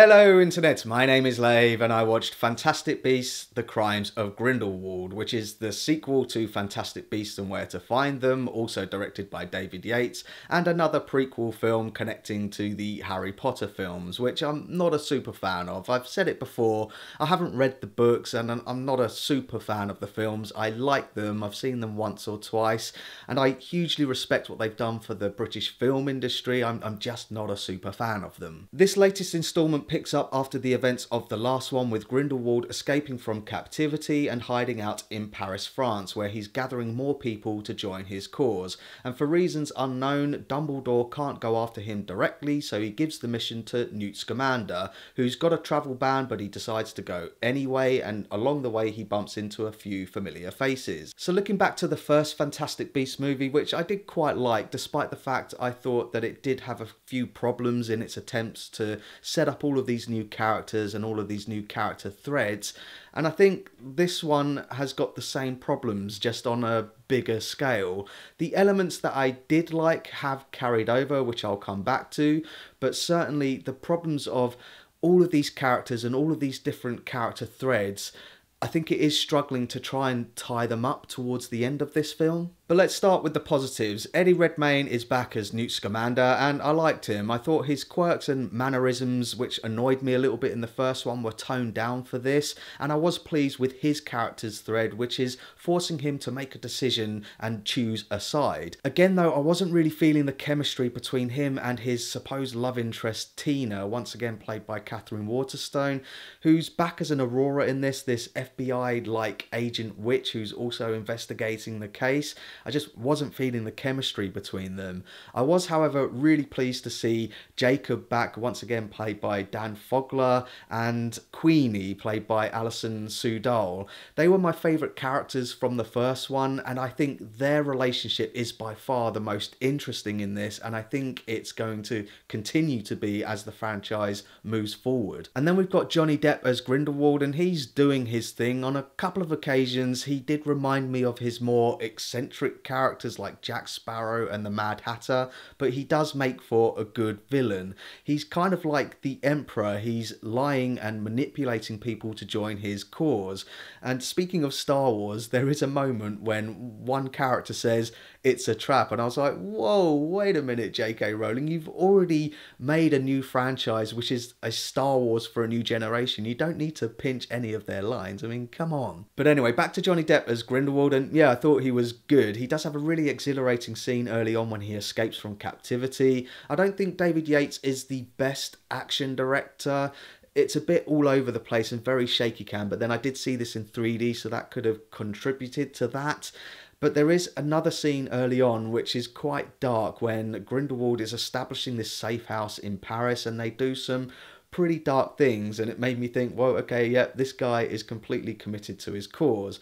Hello Internet, my name is Lave and I watched Fantastic Beasts: The Crimes of Grindelwald, which is the sequel to Fantastic Beasts and Where to Find Them, also directed by David Yates, and another prequel film connecting to the Harry Potter films, which I'm not a super fan of. I've said it before, I haven't read the books and I'm not a super fan of the films. I like them, I've seen them once or twice, and I hugely respect what they've done for the British film industry. I'm just not a super fan of them. This latest instalment picks up after the events of the last one, with Grindelwald escaping from captivity and hiding out in Paris, France, where he's gathering more people to join his cause. And for reasons unknown, Dumbledore can't go after him directly, so he gives the mission to Newt Scamander, who's got a travel ban, but he decides to go anyway, and along the way he bumps into a few familiar faces. So looking back to the first Fantastic Beasts movie, which I did quite like, despite the fact I thought that it did have a few problems in its attempts to set up all of these new characters and all of these new character threads, and I think this one has got the same problems, just on a bigger scale. The elements that I did like have carried over, which I'll come back to, but certainly the problems of all of these characters and all of these different character threads, I think it is struggling to try and tie them up towards the end of this film. But let's start with the positives. Eddie Redmayne is back as Newt Scamander, and I liked him. I thought his quirks and mannerisms, which annoyed me a little bit in the first one, were toned down for this, and I was pleased with his character's thread, which is forcing him to make a decision and choose a side. Again though, I wasn't really feeling the chemistry between him and his supposed love interest Tina, once again played by Katherine, who's back as an Aurora in this FBI-like agent witch who's also investigating the case. I just wasn't feeling the chemistry between them. I was, however, really pleased to see Jacob back, once again played by Dan Fogler, and Queenie, played by Alison Sudol. They were my favourite characters from the first one, and I think their relationship is by far the most interesting in this, and I think it's going to continue to be as the franchise moves forward. And then we've got Johnny Depp as Grindelwald, and he's doing his thing. On a couple of occasions, he did remind me of his more eccentric characters like Jack Sparrow and the Mad Hatter, but he does make for a good villain. He's kind of like the Emperor. He's lying and manipulating people to join his cause. And speaking of Star Wars, there is a moment when one character says it's a trap, and I was like, whoa, wait a minute, J.K. Rowling, you've already made a new franchise which is a Star Wars for a new generation. You don't need to pinch any of their lines. I mean, come on. But anyway, back to Johnny Depp as Grindelwald, and yeah, I thought he was good. He does have a really exhilarating scene early on when he escapes from captivity. I don't think David Yates is the best action director. It's a bit all over the place and very shaky cam, but then I did see this in 3D, so that could have contributed to that. But there is another scene early on which is quite dark, when Grindelwald is establishing this safe house in Paris, and they do some pretty dark things, and it made me think, well, okay, yeah, this guy is completely committed to his cause.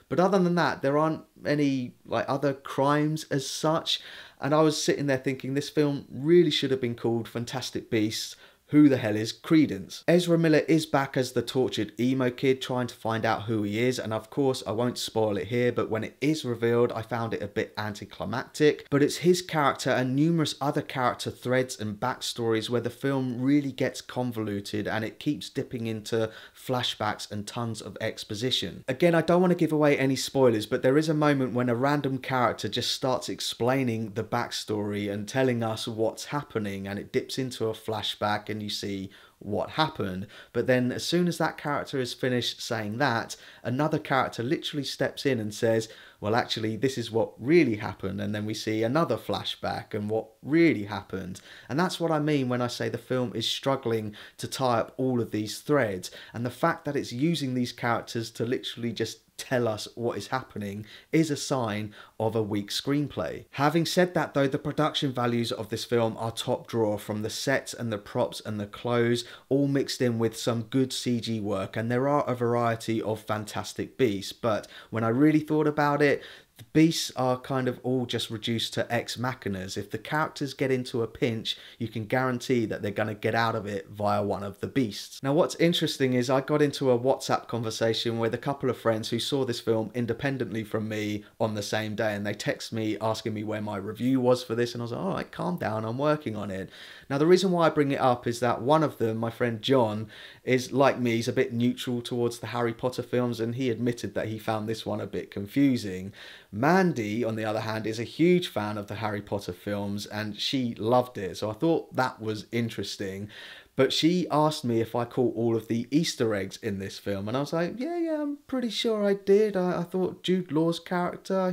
But other than that, there aren't any other crimes as such, and I was sitting there thinking this film really should have been called Fantastic Beasts: Who the Hell is Credence? Ezra Miller is back as the tortured emo kid trying to find out who he is, and of course I won't spoil it here, but when it is revealed I found it a bit anticlimactic. But it's his character and numerous other character threads and backstories where the film really gets convoluted, and it keeps dipping into flashbacks and tons of exposition. Again, I don't want to give away any spoilers, but there is a moment when a random character just starts explaining the backstory and telling us what's happening, and it dips into a flashback and you see what happened. But then as soon as that character is finished saying that, another character literally steps in and says, well, actually this is what really happened, and then we see another flashback and what really happened. And that's what I mean when I say the film is struggling to tie up all of these threads, and the fact that it's using these characters to literally just tell us what is happening is a sign of a weak screenplay. Having said that though, the production values of this film are top drawer, from the sets and the props and the clothes, all mixed in with some good CG work, and there are a variety of Fantastic Beasts, but when I really thought about it, the beasts are kind of all just reduced to ex machinas. If the characters get into a pinch, you can guarantee that they're going to get out of it via one of the beasts. Now what's interesting is I got into a WhatsApp conversation with a couple of friends who saw this film independently from me on the same day, and they text me asking me where my review was for this, and I was like, all right, calm down, I'm working on it. Now the reason why I bring it up is that one of them, my friend John, is like me, he's a bit neutral towards the Harry Potter films, and he admitted that he found this one a bit confusing. Mandy, on the other hand, is a huge fan of the Harry Potter films, and she loved it, so I thought that was interesting. But she asked me if I caught all of the Easter eggs in this film, and I was like, yeah, I'm pretty sure I did. I thought Jude Law's character,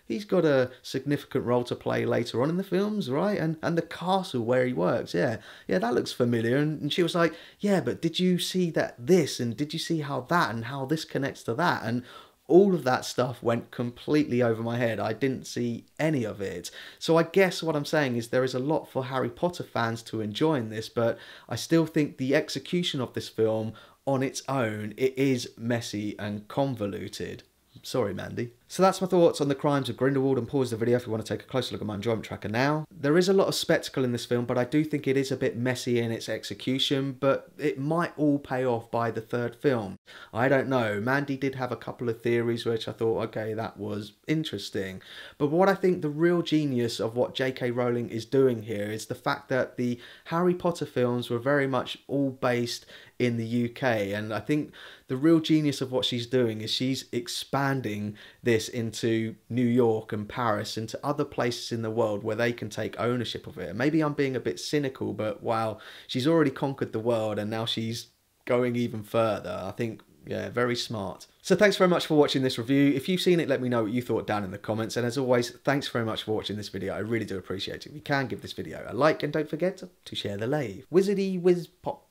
he's got a significant role to play later on in the films, right? And the castle where he works, yeah, that looks familiar. And she was like, yeah, but did you see that this, and did you see how that, and how this connects to that? And all of that stuff went completely over my head. I didn't see any of it. So I guess what I'm saying is there is a lot for Harry Potter fans to enjoy in this, but I still think the execution of this film on its own, it is messy and convoluted. Sorry, Mandy. So that's my thoughts on the crimes of Grindelwald, and pause the video if you want to take a closer look at my enjoyment tracker now. There is a lot of spectacle in this film, but I do think it is a bit messy in its execution, but it might all pay off by the third film. I don't know. Mandy did have a couple of theories which I thought, okay, that was interesting. But what I think the real genius of what J.K. Rowling is doing here is the fact that the Harry Potter films were very much all based in the UK, and I think the real genius of what she's doing is she's expanding this into New York and Paris, into other places in the world where they can take ownership of it. And maybe I'm being a bit cynical, but wow, she's already conquered the world and now she's going even further. I think, yeah, very smart. So thanks very much for watching this review. If you've seen it, let me know what you thought down in the comments. And as always, thanks very much for watching this video. I really do appreciate it. If you can, give this video a like, and don't forget to share the Lave. Wizardy whiz pop.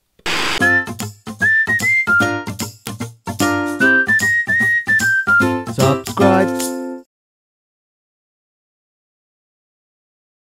Subscribe.